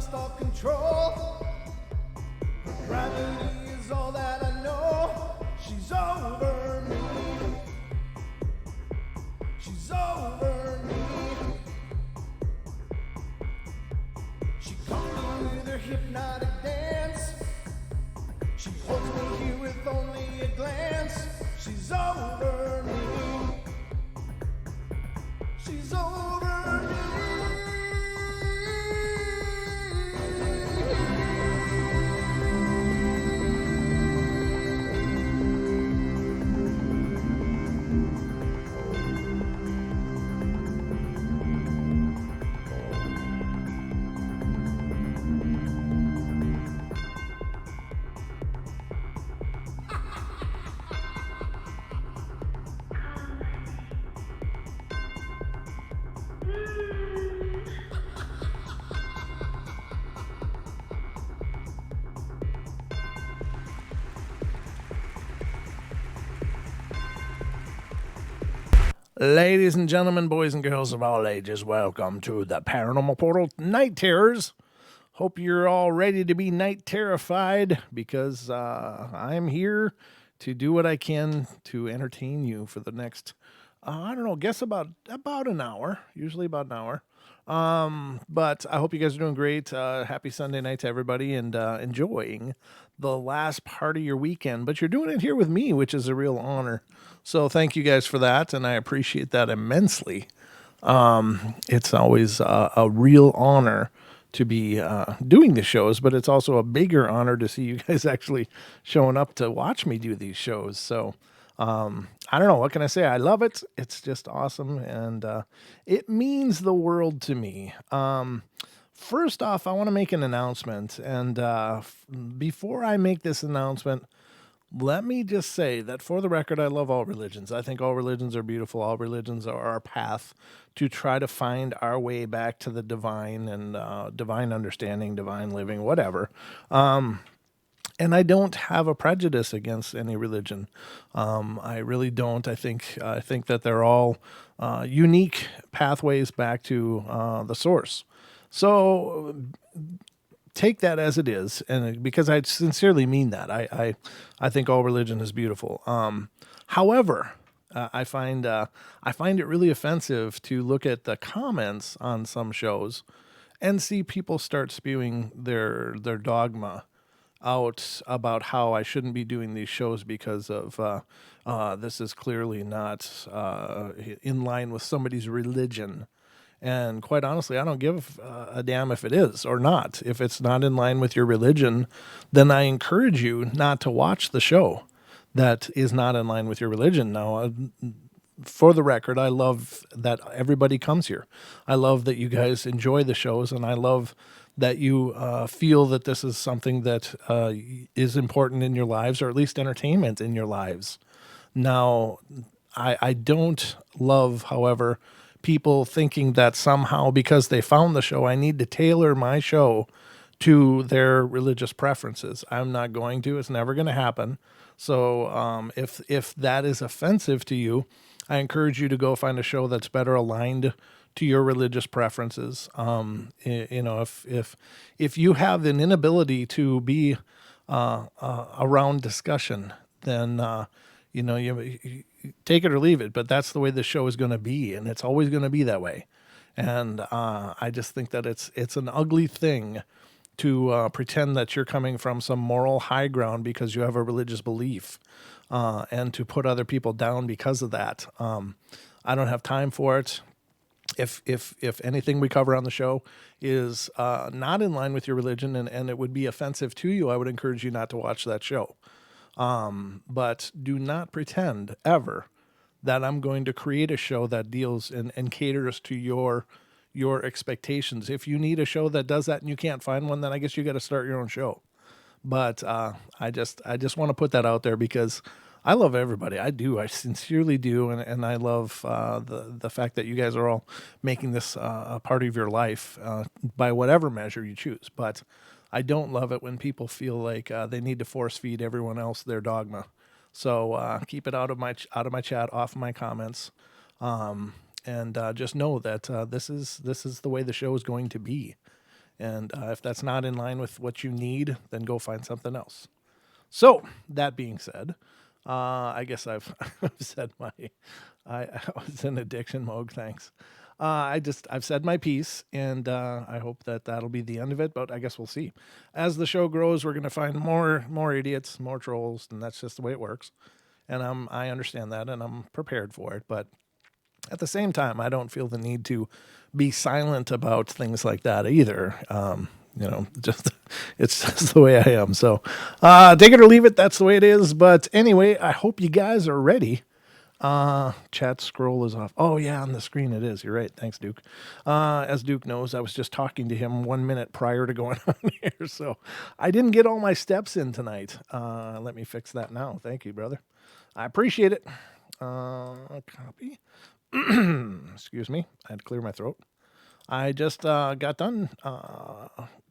lost all control. Gravity is all that I know. She's over me. She's over me. She comes me with her hypnotic dance. She holds me here with only a glance. She's over me. She's over me. Ladies and gentlemen, boys and girls of all ages, welcome to the Paranormal Portal Night Terrors. Hope you're all ready to be night terrified, because I'm here to do what I can to entertain you for the next, guess about an hour, usually about an hour. But I hope you guys are doing great. Happy Sunday night to everybody, and enjoying the last part of your weekend. But you're doing it here with me, which is a real honor. So thank you guys for that, and I appreciate that immensely. It's always a real honor to be doing the shows, but it's also a bigger honor to see you guys actually showing up to watch me do these shows. So I don't know, what can I say? I love it. It's just awesome, and it means the world to me. First off, I want to make an announcement, and before I make this announcement, let me just say that, for the record, I love all religions. I think all religions are beautiful. All religions are our path to try to find our way back to the divine and divine understanding, divine living, whatever. And I don't have a prejudice against any religion. I really don't. I think that they're all unique pathways back to the source. So take that as it is, and because I sincerely mean that. I think all religion is beautiful. However, I find it really offensive to look at the comments on some shows and see people start spewing their dogma out about how I shouldn't be doing these shows because of this is clearly not in line with somebody's religion. And quite honestly, I don't give a damn if it is or not. If it's not in line with your religion, then I encourage you not to watch the show that is not in line with your religion. Now, for the record, I love that everybody comes here. I love that you guys enjoy the shows, and I love that you feel that this is something that is important in your lives, or at least entertainment in your lives. Now, I don't love, however, people thinking that somehow because they found the show, I need to tailor my show to their religious preferences. I'm not going to. It's never going to happen. So if that is offensive to you, I encourage you to go find a show that's better aligned to your religious preferences. If you have an inability to be around discussion, then you take it or leave it. But that's the way the show is going to be, and it's always going to be that way. And I just think that it's an ugly thing to pretend that you're coming from some moral high ground because you have a religious belief, and to put other people down because of that. I don't have time for it. If anything we cover on the show is not in line with your religion and it would be offensive to you, I would encourage you not to watch that show. But do not pretend ever that I'm going to create a show that deals and caters to your expectations. If you need a show that does that and you can't find one, then I guess you got to start your own show. But I just want to put that out there because I love everybody. I do. I sincerely do. And I love the fact that you guys are all making this a part of your life by whatever measure you choose. But I don't love it when people feel like they need to force feed everyone else their dogma. So keep it out of my chat, off my comments, and just know that this is the way the show is going to be. And if that's not in line with what you need, then go find something else. So that being said, I guess I've said I was in addiction mode. Thanks. I've said my piece, and I hope that that'll be the end of it. But I guess we'll see. As the show grows, we're gonna find more idiots, more trolls, and that's just the way it works. And I understand that, and I'm prepared for it. But at the same time, I don't feel the need to be silent about things like that either. Just it's just the way I am. So take it or leave it. That's the way it is. But anyway, I hope you guys are ready. Chat scroll is off. Oh yeah, on the screen it is. You're right. Thanks, Duke. As Duke knows, I was just talking to him 1 minute prior to going on here, so I didn't get all my steps in tonight. Let me fix that now. Thank you, brother. I appreciate it. Copy. Excuse me. I had to clear my throat. I just got done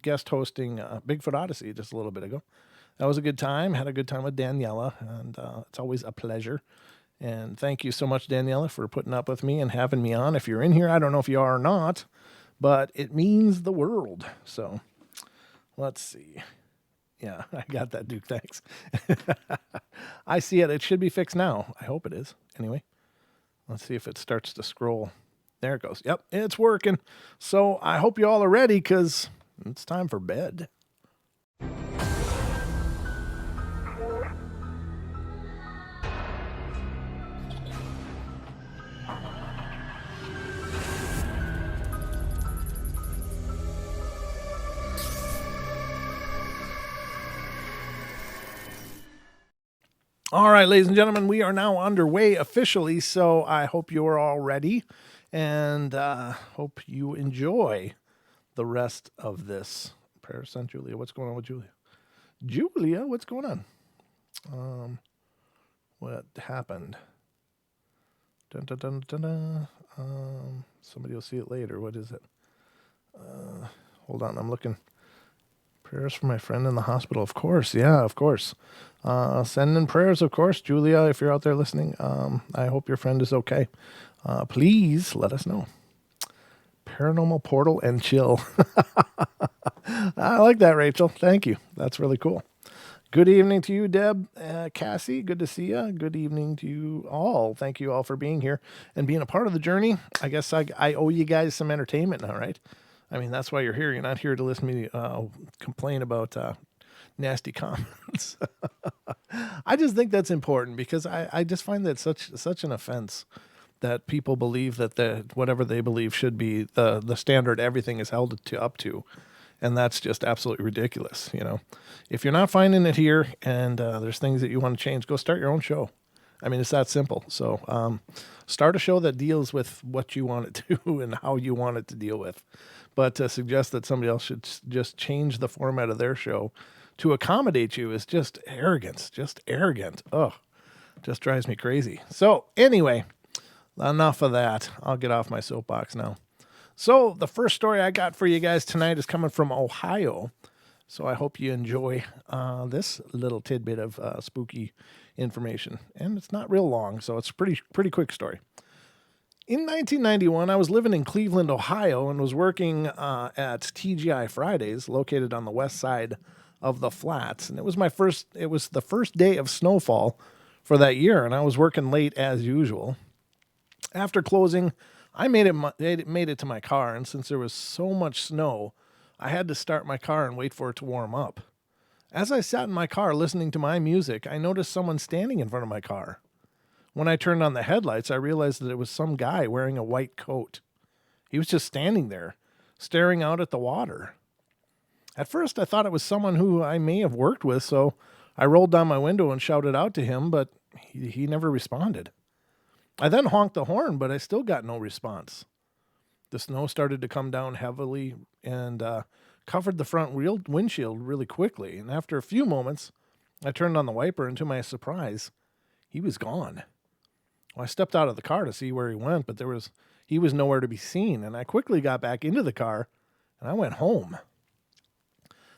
guest hosting Bigfoot Odyssey just a little bit ago. That was a good time. Had a good time with Daniela, and it's always a pleasure. And thank you so much, Daniela, for putting up with me and having me on. If you're in here, I don't know if you are or not, but it means the world. So let's see. Yeah, I got that, Duke. Thanks. I see it. It should be fixed now. I hope it is. Anyway, let's see if it starts to scroll. There it goes. Yep, it's working. So I hope you all are ready because it's time for bed. All right, ladies and gentlemen, we are now underway officially, so I hope you are all ready and hope you enjoy the rest of this. Prayer sent Julia. What's going on with Julia? Julia, what's going on? What happened? Dun, dun, dun, dun, dun. Somebody will see it later. What is it? Hold on, I'm looking. Prayers for my friend in the hospital. Of course, yeah, of course. Send in prayers, of course. Julia, if you're out there listening, I hope your friend is okay. Please let us know. Paranormal Portal and chill. I like that, Rachel. Thank you. That's really cool. Good evening to you, Deb, Cassie. Good to see you. Good evening to you all. Thank you all for being here and being a part of the journey. I guess I owe you guys some entertainment now, right? I mean, that's why you're here. You're not here to listen to me complain about nasty comments. I just think that's important because I just find that such an offense that people believe that whatever they believe should be the standard everything is held up to. And that's just absolutely ridiculous. You know, if you're not finding it here and there's things that you want to change, go start your own show. I mean, it's that simple. So start a show that deals with what you want it to and how you want it to deal with. But to suggest that somebody else should just change the format of their show to accommodate you is just arrogance, just arrogant. Ugh, just drives me crazy. So anyway, enough of that. I'll get off my soapbox now. So the first story I got for you guys tonight is coming from Ohio. So I hope you enjoy this little tidbit of spooky information. And it's not real long, so it's a pretty quick story. In 1991, I was living in Cleveland, Ohio, and was working at TGI Fridays, located on the west side of the flats. And it was the first day of snowfall for that year, and I was working late as usual. After closing, I made it to my car, and since there was so much snow, I had to start my car and wait for it to warm up. As I sat in my car listening to my music, I noticed someone standing in front of my car. When I turned on the headlights, I realized that it was some guy wearing a white coat. He was just standing there, staring out at the water. At first, I thought it was someone who I may have worked with, so I rolled down my window and shouted out to him, but he never responded. I then honked the horn, but I still got no response. The snow started to come down heavily and covered the front windshield really quickly, and after a few moments, I turned on the wiper, and to my surprise, he was gone. Well, I stepped out of the car to see where he went, but he was nowhere to be seen, and I quickly got back into the car, and I went home.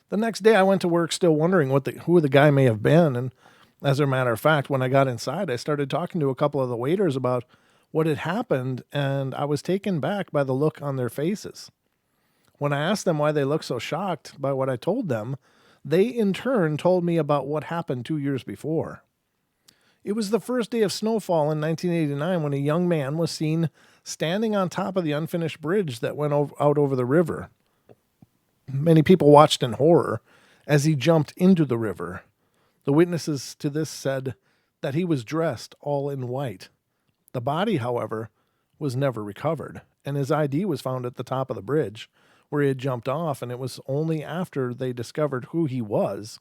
The next day, I went to work still wondering who the guy may have been, and as a matter of fact, when I got inside, I started talking to a couple of the waiters about what had happened, and I was taken back by the look on their faces. When I asked them why they looked so shocked by what I told them, they in turn told me about what happened 2 years before. It was the first day of snowfall in 1989 when a young man was seen standing on top of the unfinished bridge that went out over the river. Many people watched in horror as he jumped into the river. The witnesses to this said that he was dressed all in white. The body, however, was never recovered, and his ID was found at the top of the bridge where he had jumped off, and it was only after they discovered who he was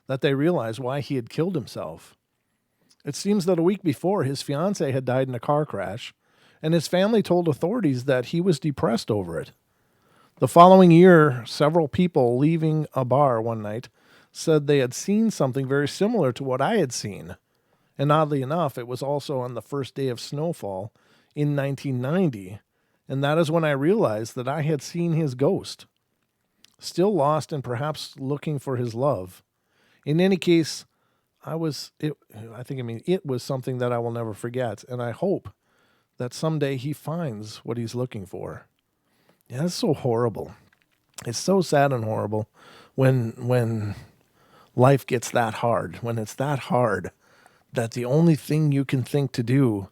that they realized why he had killed himself. It seems that a week before, his fiancée had died in a car crash, and his family told authorities that he was depressed over it. The following year, several people leaving a bar one night said they had seen something very similar to what I had seen. And oddly enough, it was also on the first day of snowfall in 1990, and that is when I realized that I had seen his ghost. Still lost and perhaps looking for his love. In any case, it was something that I will never forget, and I hope that someday he finds what he's looking for. Yeah, it's so horrible. It's so sad and horrible when life gets that hard, when it's that hard that the only thing you can think to do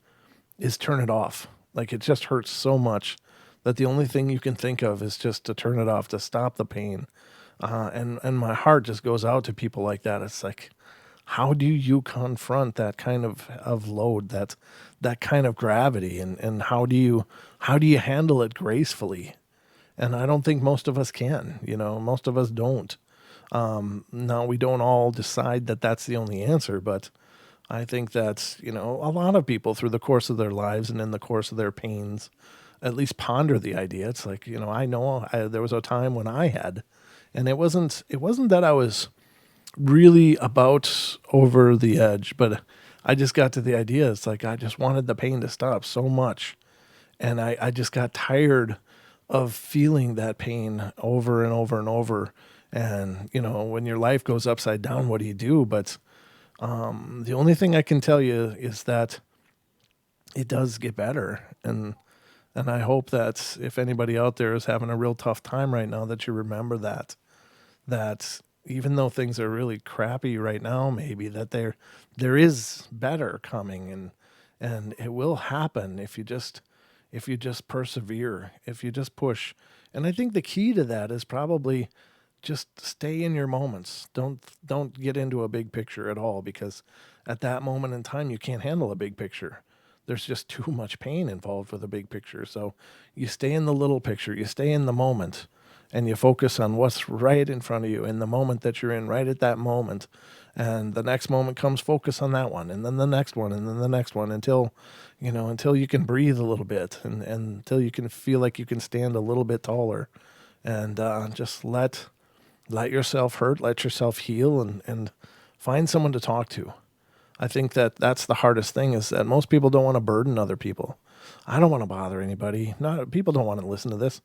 is turn it off. Like, it just hurts so much that the only thing you can think of is just to turn it off, to stop the pain. And my heart just goes out to people like that. It's like, how do you confront that kind of load, that kind of gravity, and how do you handle it gracefully? And I don't think most of us can. Most of us don't. Now, we don't all decide that that's the only answer, but I think that, a lot of people through the course of their lives and in the course of their pains at least ponder the idea. It's like, I know there was a time when I had, and it wasn't that I was really about over the edge, but I just got to the idea. It's like, I just wanted the pain to stop so much. And I just got tired of feeling that pain over and over and over. And, when your life goes upside down, what do you do? But the only thing I can tell you is that it does get better. And I hope that if anybody out there is having a real tough time right now, that you remember that even though things are really crappy right now, maybe that there is better coming, and it will happen if you just persevere, if you just push. And I think the key to that is probably just stay in your moments. Don't get into a big picture at all, because at that moment in time, you can't handle a big picture. There's just too much pain involved with a big picture. So you stay in the little picture, you stay in the moment, and you focus on what's right in front of you in the moment that you're in, right at that moment. And the next moment comes, focus on that one, and then the next one, and then the next one, until you can breathe a little bit, and until you can feel like you can stand a little bit taller, and just let yourself hurt, let yourself heal, and find someone to talk to. I think that's the hardest thing, is that most people don't want to burden other people. I don't want to bother anybody. People don't want to listen to this.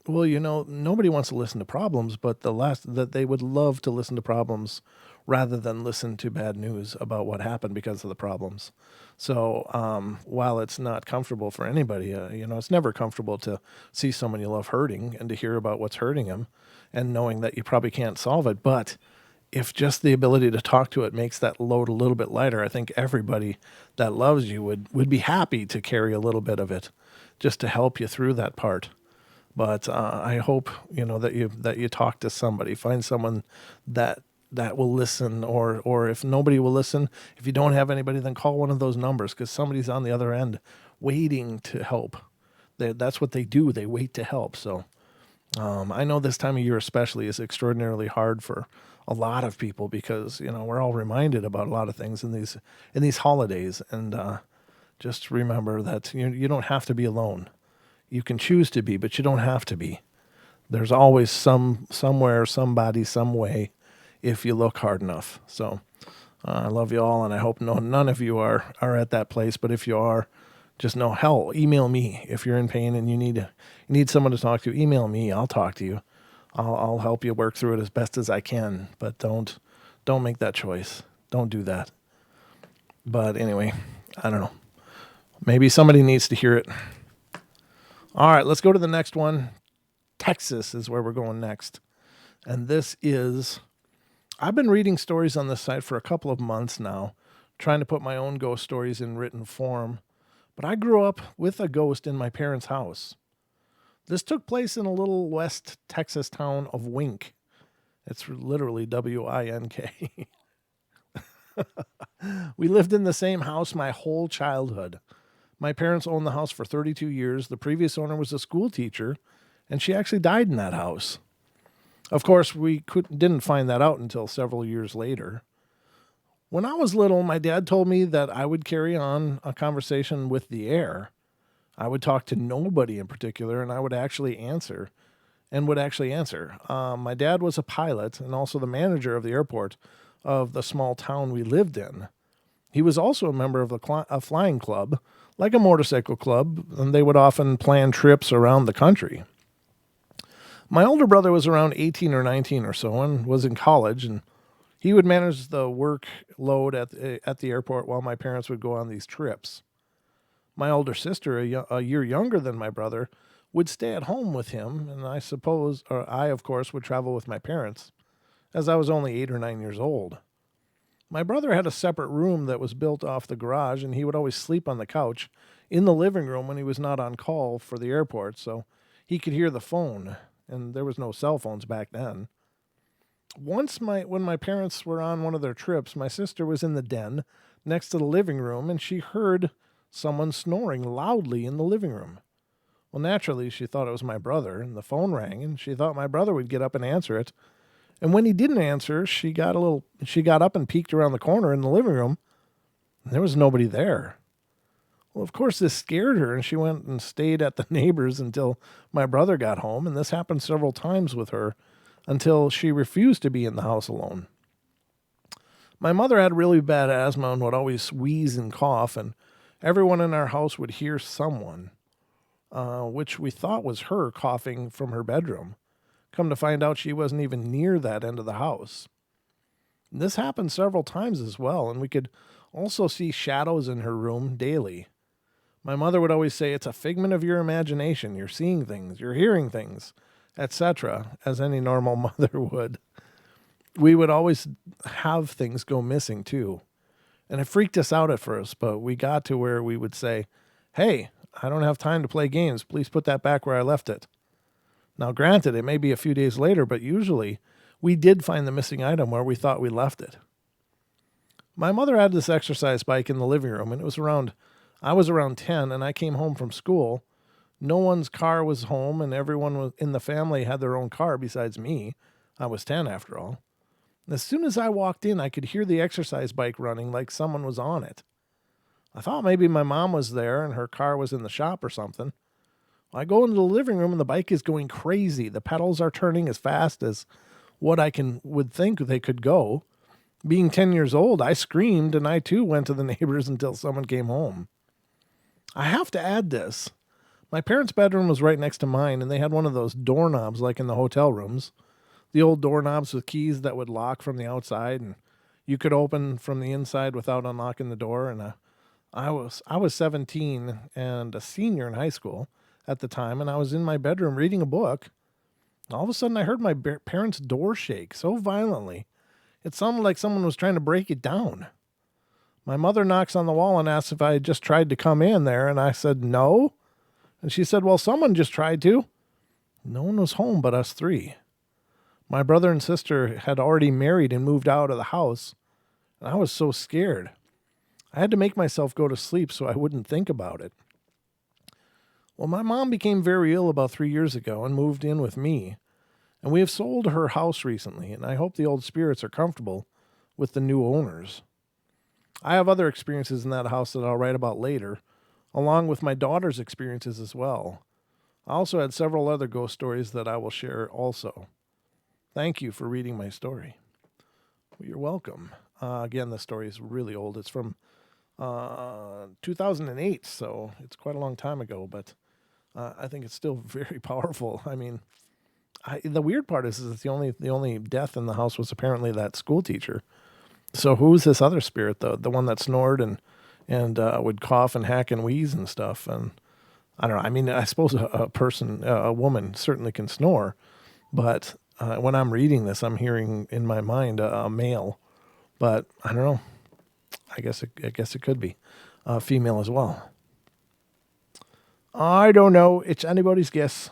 Well, nobody wants to listen to problems, but that they would love to listen to problems rather than listen to bad news about what happened because of the problems. So while it's not comfortable for anybody, it's never comfortable to see someone you love hurting and to hear about what's hurting them and knowing that you probably can't solve it. But if just the ability to talk to it makes that load a little bit lighter, I think everybody that loves you would be happy to carry a little bit of it just to help you through that part. But I hope, that you talk to somebody, find someone that will listen, or if nobody will listen, if you don't have anybody, then call one of those numbers, because somebody's on the other end waiting to help. That's what they do. They wait to help. So I know this time of year especially is extraordinarily hard for a lot of people, because, we're all reminded about a lot of things in these holidays. And just remember that you don't have to be alone. You can choose to be, but you don't have to be. There's always somewhere, somebody, some way, if you look hard enough. So I love you all, and I hope none of you are at that place. But if you are, just know, hell, email me if you're in pain and you need someone to talk to. Email me. I'll talk to you. I'll help you work through it as best as I can. But don't make that choice. Don't do that. But anyway, I don't know. Maybe somebody needs to hear it. All right, let's go to the next one. Texas is where we're going next. And I've been reading stories on this site for a couple of months now, trying to put my own ghost stories in written form. But I grew up with a ghost in my parents' house. This took place in a little West Texas town of Wink. It's literally W-I-N-K. We lived in the same house my whole childhood. My parents owned the house for 32 years. The previous owner was a school teacher, and she actually died in that house. Of course, we didn't find that out until several years later. When I was little, my dad told me that I would carry on a conversation with the air. I would talk to nobody in particular, and I would actually answer. My dad was a pilot and also the manager of the airport of the small town we lived in. He was also a member of a flying club, like a motorcycle club, and they would often plan trips around the country. My older brother was around 18 or 19 or so and was in college, and he would manage the workload at the airport while my parents would go on these trips. My older sister, a year younger than my brother, would stay at home with him, and I, of course, would travel with my parents, as I was only 8 or 9 years old. My brother had a separate room that was built off the garage, and he would always sleep on the couch in the living room when he was not on call for the airport, so he could hear the phone, and there was no cell phones back then. Once when my parents were on one of their trips, my sister was in the den next to the living room, and she heard someone snoring loudly in the living room. Well, naturally, she thought it was my brother, and the phone rang, and she thought my brother would get up and answer it. And when he didn't answer, she got up and peeked around the corner in the living room, and there was nobody there. Well, of course, this scared her, and she went and stayed at the neighbors until my brother got home, and this happened several times with her until she refused to be in the house alone. My mother had really bad asthma and would always wheeze and cough, and everyone in our house would hear someone, which we thought was her coughing from her bedroom. Come to find out, she wasn't even near that end of the house. This happened several times as well, and we could also see shadows in her room daily. My mother would always say, it's a figment of your imagination. You're seeing things, you're hearing things, etc., as any normal mother would. We would always have things go missing too. And it freaked us out at first, but we got to where we would say, hey, I don't have time to play games. Please put that back where I left it. Now, granted, it may be a few days later, but usually we did find the missing item where we thought we left it. My mother had this exercise bike in the living room, and I was around 10, and I came home from school. No one's car was home, and everyone in the family had their own car besides me. I was 10 after all. As soon as I walked in, I could hear the exercise bike running like someone was on it. I thought maybe my mom was there and her car was in the shop or something. I go into the living room and the bike is going crazy. The pedals are turning as fast as what would think they could go. Being 10 years old, I screamed, and I too went to the neighbors until someone came home. I have to add this. My parents' bedroom was right next to mine, and they had one of those doorknobs like in the hotel rooms. The old doorknobs with keys that would lock from the outside, and you could open from the inside without unlocking the door. And I was 17 and a senior in high school at the time, and I was in my bedroom reading a book. All of a sudden, I heard my parents' door shake so violently, it sounded like someone was trying to break it down. My mother knocks on the wall and asks if I had just tried to come in there, and I said no. And she said, well, someone just tried to. No one was home but us three. My brother and sister had already married and moved out of the house, and I was so scared. I had to make myself go to sleep so I wouldn't think about it. Well, my mom became very ill about 3 years ago and moved in with me, and we have sold her house recently, and I hope the old spirits are comfortable with the new owners. I have other experiences in that house that I'll write about later, along with my daughter's experiences as well. I also had several other ghost stories that I will share also. Thank you for reading my story. Well, you're welcome. Again, the story is really old. It's from 2008, so it's quite a long time ago, but I think it's still very powerful. I mean, the weird part is that the only death in the house was apparently that school teacher. So who's this other spirit, the one that snored and would cough and hack and wheeze and stuff? And I don't know. I mean, I suppose a woman certainly can snore, but when I'm reading this, I'm hearing in my mind a male, but I don't know. I guess it could be female as well. I don't know. It's anybody's guess.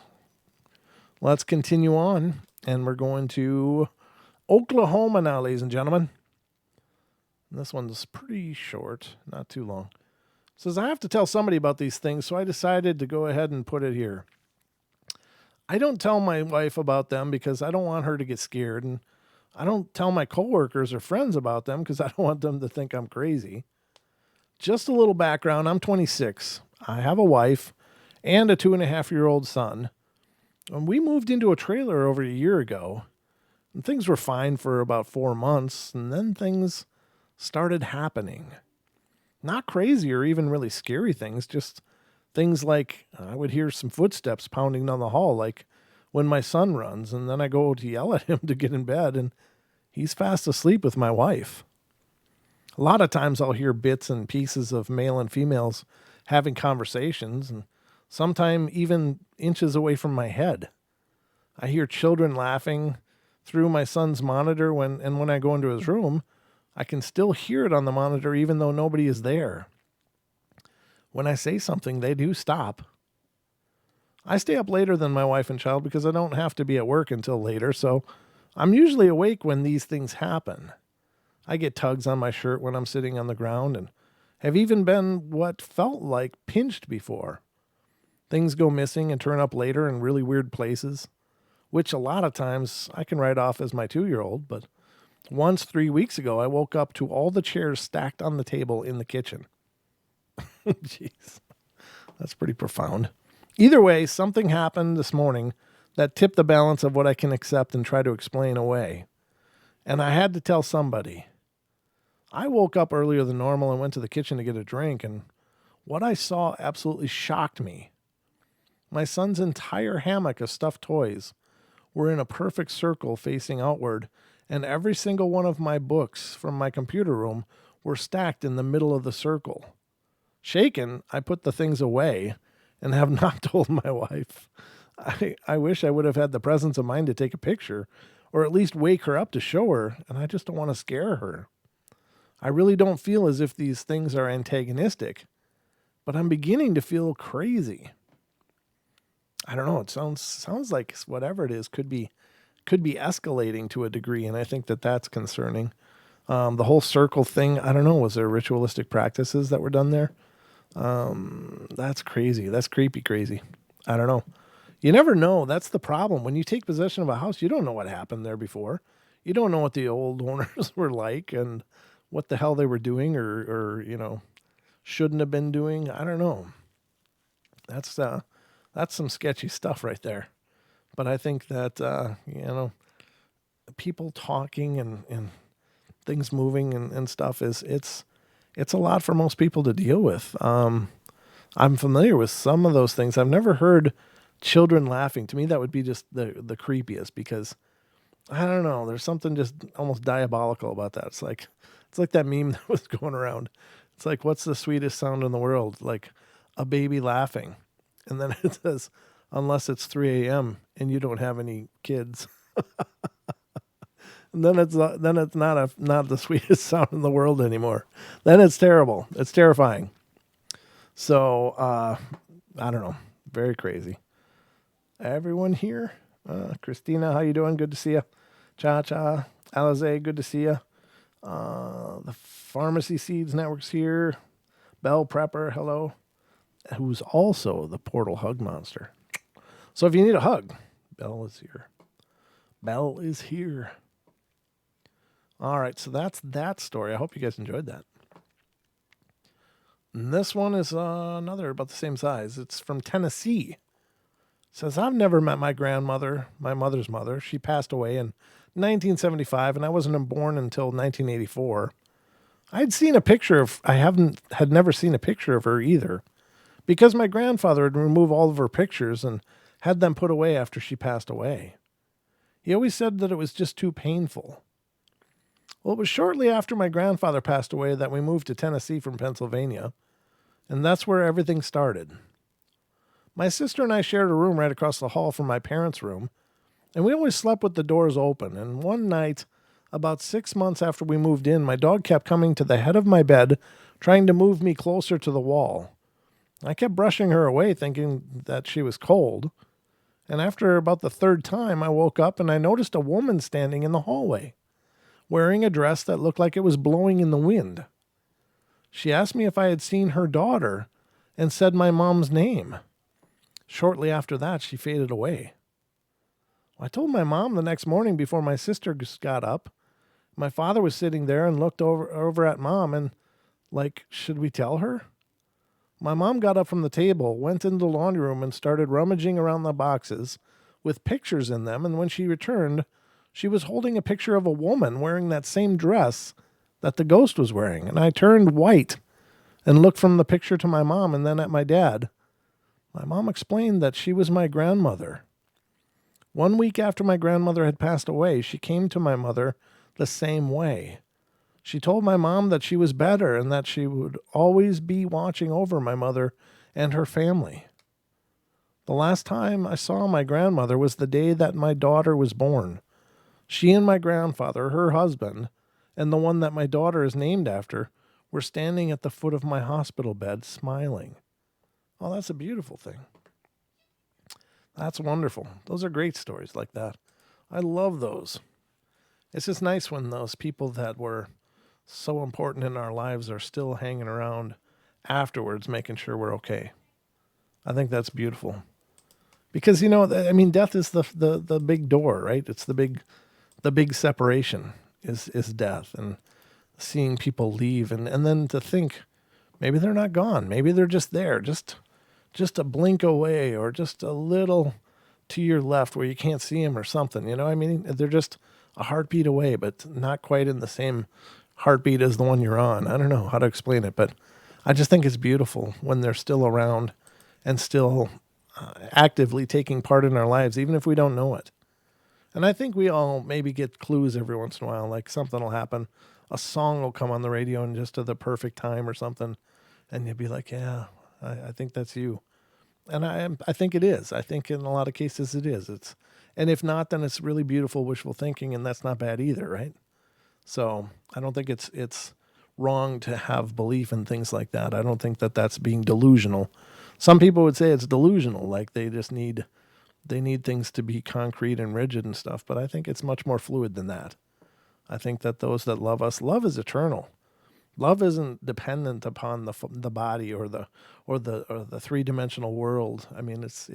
Let's continue on, and we're going to Oklahoma now, ladies and gentlemen. And this one's pretty short, not too long. It says, I have to tell somebody about these things, so I decided to go ahead and put it here. I don't tell my wife about them because I don't want her to get scared, and I don't tell my coworkers or friends about them because I don't want them to think I'm crazy. Just a little background. I'm 26. I have a wife and a 2.5-year-old son. And we moved into a trailer over a year ago, and things were fine for about 4 months, and then things started happening. Not crazy or even really scary things, just things like I would hear some footsteps pounding down the hall, like when my son runs, and then I go to yell at him to get in bed, and he's fast asleep with my wife. A lot of times I'll hear bits and pieces of male and females having conversations, and sometimes even inches away from my head. I hear children laughing through my son's monitor when I go into his room. I can still hear it on the monitor even though nobody is there. When I say something, they do stop. I stay up later than my wife and child because I don't have to be at work until later, so I'm usually awake when these things happen. I get tugs on my shirt when I'm sitting on the ground and have even been what felt like pinched before. Things go missing and turn up later in really weird places, which a lot of times I can write off as my 2-year-old, but once 3 weeks ago, I woke up to all the chairs stacked on the table in the kitchen. Jeez, that's pretty profound. Either way, something happened this morning that tipped the balance of what I can accept and try to explain away. And I had to tell somebody. I woke up earlier than normal and went to the kitchen to get a drink, and what I saw absolutely shocked me. My son's entire hammock of stuffed toys were in a perfect circle facing outward, and every single one of my books from my computer room were stacked in the middle of the circle. Shaken, I put the things away and have not told my wife. I wish I would have had the presence of mind to take a picture or at least wake her up to show her, and I just don't want to scare her. I really don't feel as if these things are antagonistic, but I'm beginning to feel crazy. I don't know. It sounds like whatever it is could be escalating to a degree, and I think that's concerning. The whole circle thing, I don't know. Was there ritualistic practices that were done there? That's crazy. That's creepy crazy. I don't know. You never know. That's the problem. When you take possession of a house, you don't know what happened there before. You don't know what the old owners were like and what the hell they were doing or shouldn't have been doing. I don't know. That's some sketchy stuff right there. But I think that, people talking and things moving and stuff it's a lot for most people to deal with. I'm familiar with some of those things. I've never heard children laughing. To me, that would be just the creepiest because I don't know. There's something just almost diabolical about that. It's like that meme that was going around. It's like, what's the sweetest sound in the world? Like a baby laughing. And then it says, unless it's 3 a.m. and you don't have any kids. And then it's not the sweetest sound in the world anymore. Then it's terrible. It's terrifying. So, I don't know. Very crazy. Everyone here. Christina, how you doing? Good to see you. Cha-Cha. Alize, good to see you. The Pharmacy Seeds Network's here. Bell Prepper, hello. Who's also the Portal Hug Monster. So if you need a hug, Bell is here. Bell is here. All right, so that's that story. I hope you guys enjoyed that. And this one is another about the same size. It's from Tennessee. It says, I've never met my grandmother, my mother's mother. She passed away in 1975, and I wasn't born until 1984. Had never seen a picture of her either, because my grandfather had removed all of her pictures and had them put away after she passed away. He always said that it was just too painful. Well, it was shortly after my grandfather passed away that we moved to Tennessee from Pennsylvania, and that's where everything started. My sister and I shared a room right across the hall from my parents' room, and we always slept with the doors open. And one night, about 6 months after we moved in, my dog kept coming to the head of my bed, trying to move me closer to the wall. I kept brushing her away, thinking that she was cold. And after about the third time, I woke up and I noticed a woman standing in the hallway, wearing a dress that looked like it was blowing in the wind. She asked me if I had seen her daughter and said my mom's name. Shortly after that, she faded away. I told my mom the next morning before my sister got up. My father was sitting there and looked over at mom and, like, should we tell her? My mom got up from the table, went into the laundry room, and started rummaging around the boxes with pictures in them. And when she returned, she was holding a picture of a woman wearing that same dress that the ghost was wearing. And I turned white and looked from the picture to my mom and then at my dad. My mom explained that she was my grandmother. 1 week after my grandmother had passed away, she came to my mother the same way. She told my mom that she was better and that she would always be watching over my mother and her family. The last time I saw my grandmother was the day that my daughter was born. She and my grandfather, her husband, and the one that my daughter is named after, were standing at the foot of my hospital bed smiling. Oh, that's a beautiful thing. That's wonderful. Those are great stories like that. I love those. It's just nice when those people that were so important in our lives are still hanging around afterwards, making sure we're okay. I think that's beautiful. Because, I mean, death is the big door, right? It's the big separation is death, and seeing people leave and then to think maybe they're not gone. Maybe they're just there, just a blink away or just a little to your left where you can't see them or something. I mean, they're just a heartbeat away, but not quite in the same heartbeat as the one you're on. I don't know how to explain it, but I just think it's beautiful when they're still around and still actively taking part in our lives, even if we don't know it. And I think we all maybe get clues every once in a while, like something will happen. A song will come on the radio and just at the perfect time or something. And you'll be like, yeah, I think that's you. And I think it is. I think in a lot of cases it is. And if not, then it's really beautiful wishful thinking, and that's not bad either, right? So I don't think it's wrong to have belief in things like that. I don't think that that's being delusional. Some people would say it's delusional, like they need things to be concrete and rigid and stuff. But I think it's much more fluid than that. I think that those that love us, love is eternal. Love isn't dependent upon the body or the three-dimensional world. I mean, it's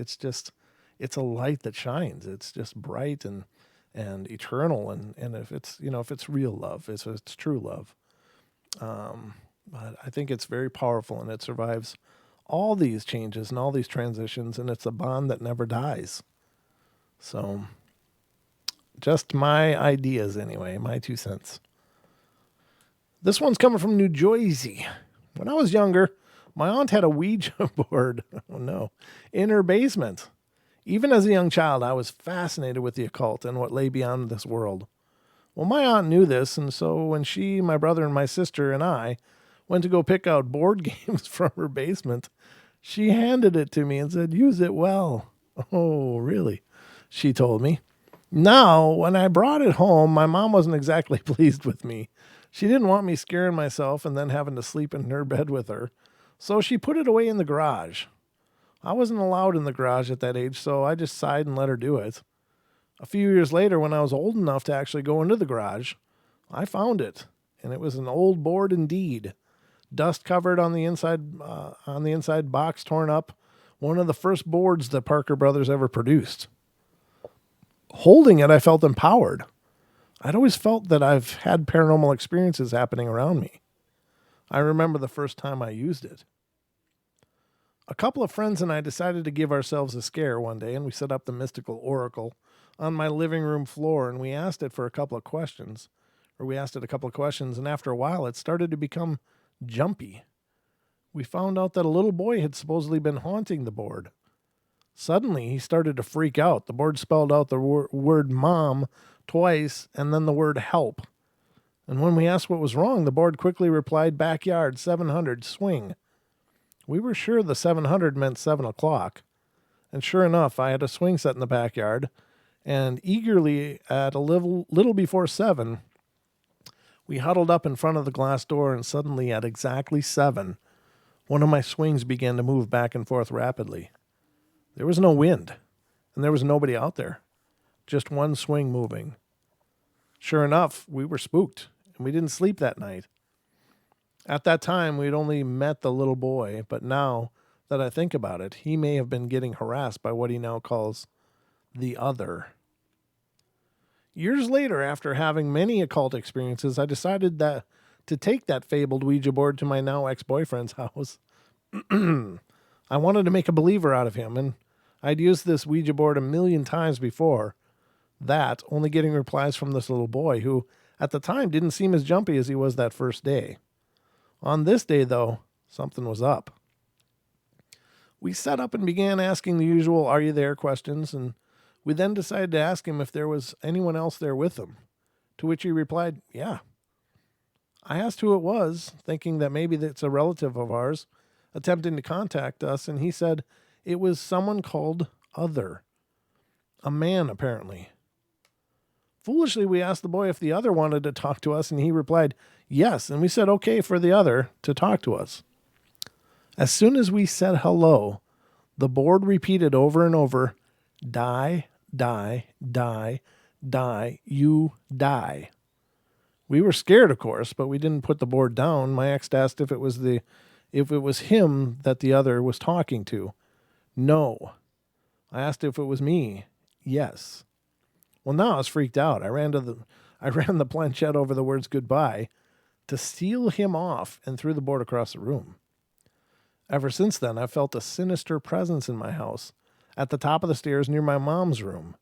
a light that shines. It's just bright and eternal. And if it's real love, it's true love. But I think it's very powerful, and it survives all these changes and all these transitions, and it's a bond that never dies. So, just my ideas anyway, my 2 cents. This one's coming from New Jersey. When I was younger, my aunt had a Ouija board, in her basement. Even as a young child, I was fascinated with the occult and what lay beyond this world. Well, my aunt knew this, and so when she, my brother, and my sister and I went to go pick out board games from her basement, she handed it to me and said, "Use it well." "Oh, really?" she told me. Now, when I brought it home, my mom wasn't exactly pleased with me. She didn't want me scaring myself and then having to sleep in her bed with her, so she put it away in the garage. I wasn't allowed in the garage at that age, so I just sighed and let her do it. A few years later, when I was old enough to actually go into the garage, I found it, and it was an old board indeed. Dust covered on the inside box torn up, one of the first boards that Parker Brothers ever produced. Holding it, I felt empowered. I'd always felt that I've had paranormal experiences happening around me. I remember the first time I used it. A couple of friends and I decided to give ourselves a scare one day, and we set up the mystical oracle on my living room floor, and we asked it a couple of questions, and after a while it started to become jumpy. We found out that a little boy had supposedly been haunting the board. Suddenly, he started to freak out. The board spelled out the word mom twice and then the word help. And when we asked what was wrong, the board quickly replied, "Backyard, 700, swing." We were sure the 700 meant 7 o'clock. And sure enough, I had a swing set in the backyard, and eagerly at a little before 7, we huddled up in front of the glass door, and suddenly at exactly 7, one of my swings began to move back and forth rapidly. There was no wind, and there was nobody out there. Just one swing moving. Sure enough, we were spooked, and we didn't sleep that night. At that time, we'd only met the little boy, but now that I think about it, he may have been getting harassed by what he now calls the other. Years later, after having many occult experiences, I decided that to take that fabled Ouija board to my now ex-boyfriend's house. I wanted to make a believer out of him, and I'd used this Ouija board a million times before that, only getting replies from this little boy who, at the time, didn't seem as jumpy as he was that first day. On this day, though, something was up. We set up and began asking the usual "are you there" questions, and we then decided to ask him if there was anyone else there with him, to which he replied, yeah. I asked who it was, thinking that maybe it's a relative of ours, attempting to contact us, and he said it was someone called Other. A man, apparently. Foolishly, we asked the boy if the other wanted to talk to us, and he replied, yes, and we said okay for the other to talk to us. As soon as we said hello, the board repeated over and over, die, die, die, die, you die. We were scared, of course, but we didn't put the board down. My ex asked if it was him that the other was talking to. No. I asked if it was me. Yes. Well, now I was freaked out. I ran the planchette over the words goodbye to seal him off and threw the board across the room. Ever since then, I've felt a sinister presence in my house at the top of the stairs near my mom's room.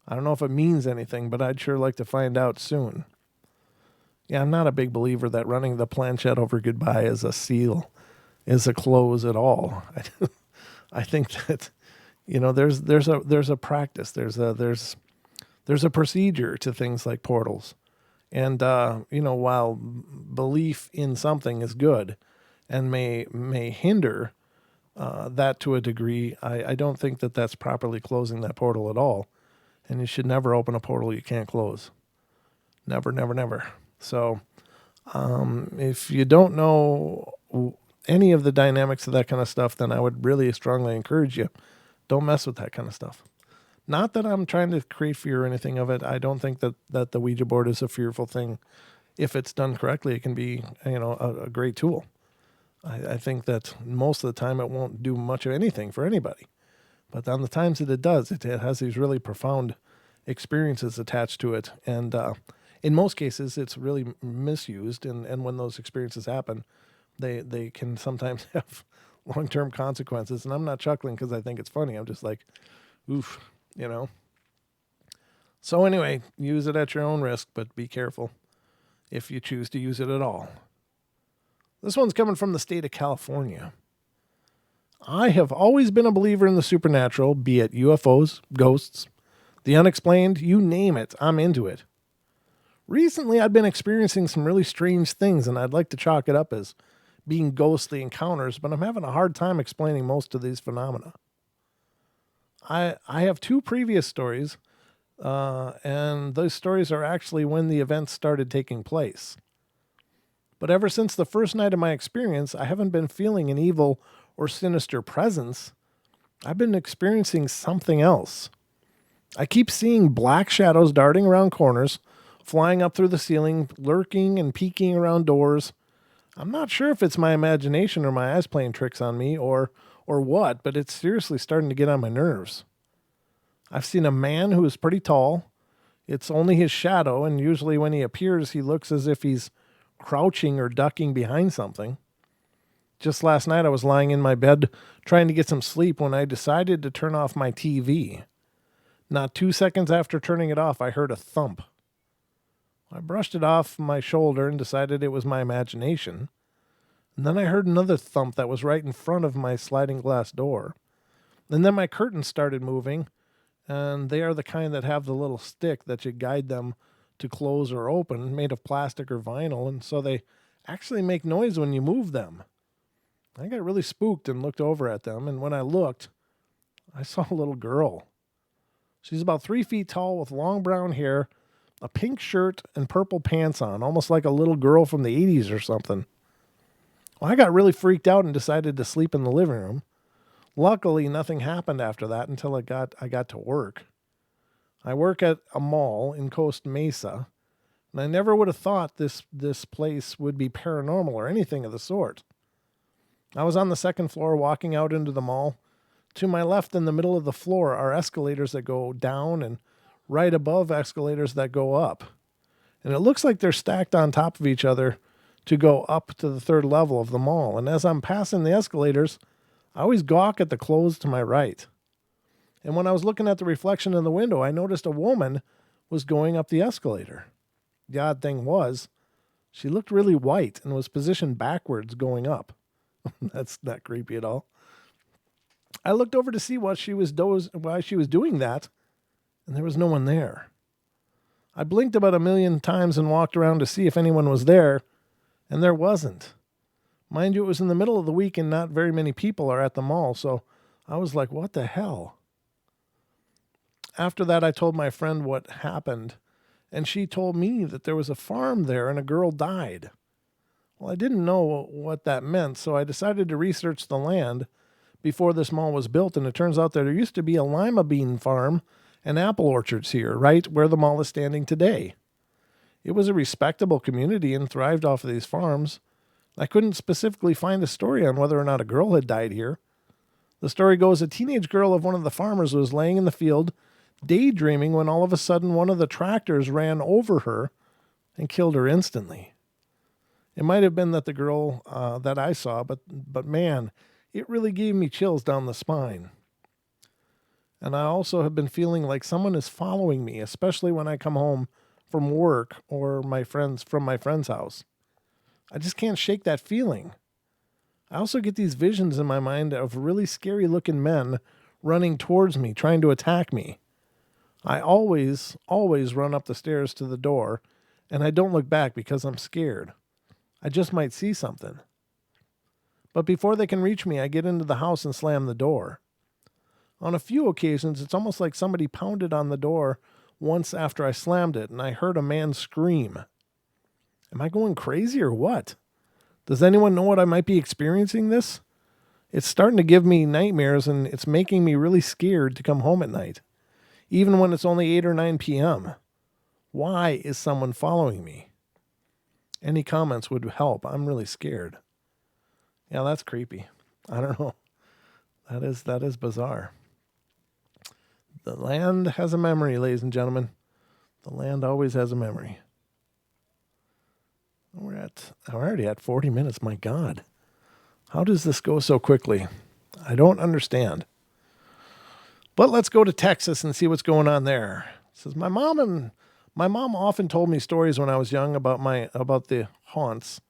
I don't know if it means anything, but I'd sure like to find out soon. Yeah, I'm not a big believer that running the planchette over goodbye as a seal is a close at all. I think that, there's a practice, there's a procedure to things like portals. And, while belief in something is good and may hinder that to a degree, I don't think that that's properly closing that portal at all. And you should never open a portal you can't close. Never, never, never. So if you don't know any of the dynamics of that kind of stuff, then I would really strongly encourage you, don't mess with that kind of stuff. Not that I'm trying to create fear or anything of it. I don't think that the Ouija board is a fearful thing. If it's done correctly, it can be, a great tool. I think that most of the time it won't do much of anything for anybody. But on the times that it does, it has these really profound experiences attached to it. And in most cases, it's really misused. And when those experiences happen, they can sometimes have long-term consequences. And I'm not chuckling because I think it's funny. I'm just like, oof. So anyway, use it at your own risk, but be careful if you choose to use it at all. This one's coming from the state of California. I have always been a believer in the supernatural, be it UFOs, ghosts, the unexplained, you name it, I'm into it. Recently, I've been experiencing some really strange things, and I'd like to chalk it up as being ghostly encounters, but I'm having a hard time explaining most of these phenomena. I have 2 previous stories, and those stories are actually when the events started taking place. But ever since the first night of my experience, I haven't been feeling an evil or sinister presence. I've been experiencing something else. I keep seeing black shadows darting around corners, flying up through the ceiling, lurking and peeking around doors. I'm not sure if it's my imagination or my eyes playing tricks on me or what, but it's seriously starting to get on my nerves. I've seen a man who is pretty tall. It's only his shadow, and usually when he appears, he looks as if he's crouching or ducking behind something. Just last night, I was lying in my bed trying to get some sleep when I decided to turn off my TV. Not 2 seconds after turning it off, I heard a thump. I brushed it off my shoulder and decided it was my imagination. And then I heard another thump that was right in front of my sliding glass door. And then my curtains started moving, and they are the kind that have the little stick that you guide them to close or open, made of plastic or vinyl, and so they actually make noise when you move them. I got really spooked and looked over at them, and when I looked, I saw a little girl. She's about 3 feet tall with long brown hair, a pink shirt, and purple pants on, almost like a little girl from the 80s or something. Well, I got really freaked out and decided to sleep in the living room. Luckily, nothing happened after that until I got to work. I work at a mall in Costa Mesa, and I never would have thought this place would be paranormal or anything of the sort. I was on the second floor walking out into the mall. To my left in the middle of the floor are escalators that go down, and right above escalators that go up. And it looks like they're stacked on top of each other to go up to the third level of the mall. And as I'm passing the escalators, I always gawk at the clothes to my right. And when I was looking at the reflection in the window, I noticed a woman was going up the escalator. The odd thing was, she looked really white and was positioned backwards going up. That's not creepy at all. I looked over to see why she was doing that, and there was no one there. I blinked about 1,000,000 times and walked around to see if anyone was there, and there wasn't. Mind you, it was in the middle of the week and not very many people are at the mall, so I was like, what the hell? After that, I told my friend what happened, and she told me that there was a farm there and a girl died. Well, I didn't know what that meant, so I decided to research the land before this mall was built, and it turns out that there used to be a lima bean farm and apple orchards here, right where the mall is standing today. It was a respectable community and thrived off of these farms. I couldn't specifically find a story on whether or not a girl had died here. The story goes a teenage girl of one of the farmers was laying in the field daydreaming when all of a sudden one of the tractors ran over her and killed her instantly. It might have been that the girl that I saw, but man, it really gave me chills down the spine. And I also have been feeling like someone is following me, especially when I come home from work or from my friend's house. I just can't shake that feeling. I also get these visions in my mind of really scary looking men running towards me, trying to attack me. I always run up the stairs to the door, and I don't look back because I'm scared. I just might see something. But before they can reach me, I get into the house and slam the door. On a few occasions, it's almost like somebody pounded on the door once after I slammed it, and I heard a man scream. Am I going crazy or what? Does anyone know what I might be experiencing this? It's starting to give me nightmares, and it's making me really scared to come home at night, even when it's only 8 or 9 p.m. Why is someone following me? Any comments would help. I'm really scared. Yeah, that's creepy. I don't know. That is bizarre. The land has a memory, ladies and gentlemen. The land always has a memory. We're already at 40 minutes. My God. How does this go so quickly? I don't understand. But let's go to Texas and see what's going on there. It says my mom often told me stories when I was young about the haunts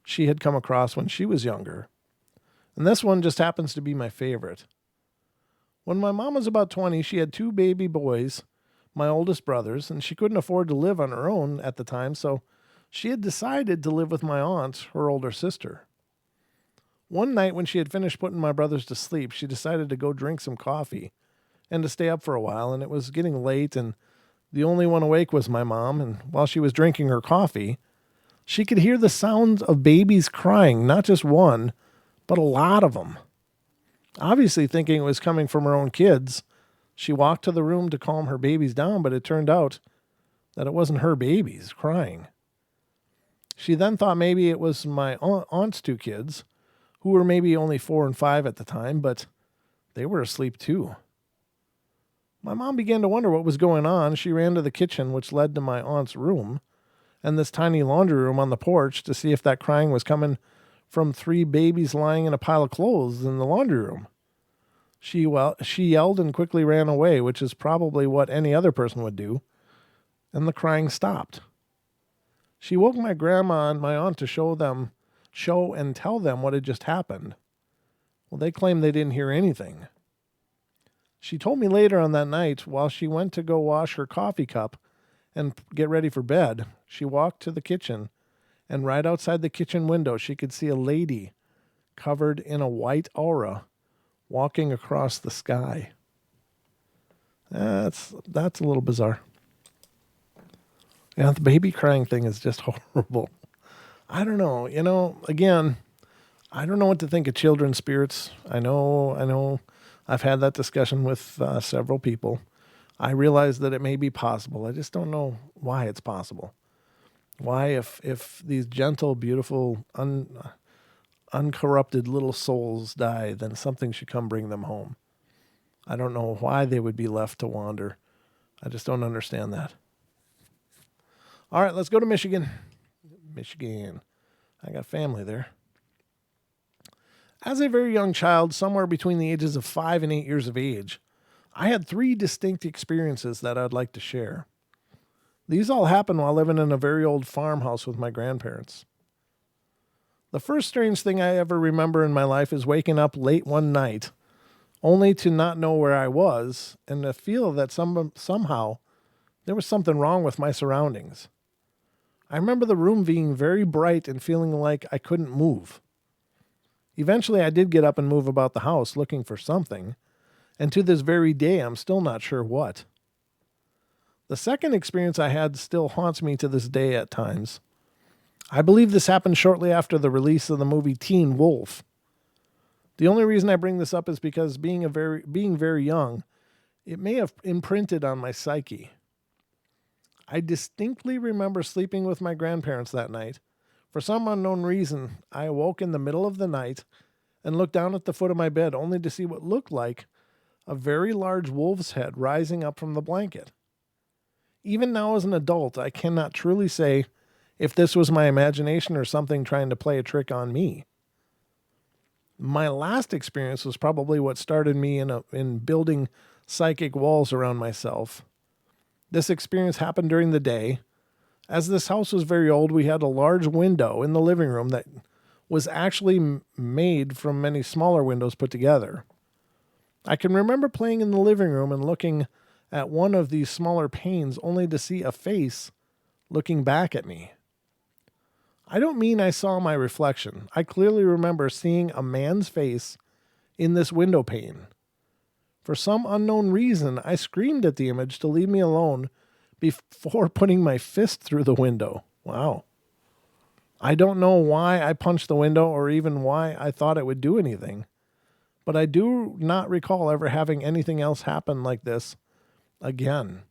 she had come across when she was younger. And this one just happens to be my favorite. When my mom was about 20, she had 2 baby boys, my oldest brothers, and she couldn't afford to live on her own at the time, so she had decided to live with my aunt, her older sister. One night when she had finished putting my brothers to sleep, she decided to go drink some coffee and to stay up for a while, and it was getting late, and the only one awake was my mom, and while she was drinking her coffee, she could hear the sounds of babies crying, not just one, but a lot of them. Obviously thinking it was coming from her own kids, she walked to the room to calm her babies down, but it turned out that it wasn't her babies crying. She then thought maybe it was my aunt's 2 kids, who were maybe only 4 and 5 at the time, but they were asleep too. My mom began to wonder what was going on. She ran to the kitchen, which led to my aunt's room, and this tiny laundry room on the porch to see if that crying was coming from 3 babies lying in a pile of clothes in the laundry room. She yelled and quickly ran away, which is probably what any other person would do, and the crying stopped. She woke my grandma and my aunt to show and tell them what had just happened. Well, they claimed they didn't hear anything. She told me later on that night, while she went to go wash her coffee cup and get ready for bed, she walked to the kitchen, and right outside the kitchen window, she could see a lady covered in a white aura walking across the sky. That's a little bizarre. Yeah, the baby crying thing is just horrible. I don't know. Again, I don't know what to think of children's spirits. I know. I've had that discussion with several people. I realize that it may be possible. I just don't know why it's possible. Why, if these gentle, beautiful, uncorrupted little souls die, then something should come bring them home. I don't know why they would be left to wander. I just don't understand that. All right, let's go to Michigan. Michigan. I got family there. As a very young child, somewhere between the ages of 5 and 8 years of age, I had 3 distinct experiences that I'd like to share. These all happened while living in a very old farmhouse with my grandparents. The first strange thing I ever remember in my life is waking up late one night, only to not know where I was and to feel that somehow there was something wrong with my surroundings. I remember the room being very bright and feeling like I couldn't move. Eventually, I did get up and move about the house looking for something, and to this very day, I'm still not sure what. The second experience I had still haunts me to this day at times. I believe this happened shortly after the release of the movie Teen Wolf. The only reason I bring this up is because being very young, it may have imprinted on my psyche. I distinctly remember sleeping with my grandparents that night. For some unknown reason, I awoke in the middle of the night and looked down at the foot of my bed only to see what looked like a very large wolf's head rising up from the blanket. Even now as an adult, I cannot truly say if this was my imagination or something trying to play a trick on me. My last experience was probably what started me in building psychic walls around myself. This experience happened during the day. As this house was very old, we had a large window in the living room that was actually made from many smaller windows put together. I can remember playing in the living room and looking at one of these smaller panes only to see a face looking back at me. I don't mean I saw my reflection. I clearly remember seeing a man's face in this window pane. For some unknown reason, I screamed at the image to leave me alone before putting my fist through the window. Wow. I don't know why I punched the window or even why I thought it would do anything, but I do not recall ever having anything else happen like this again.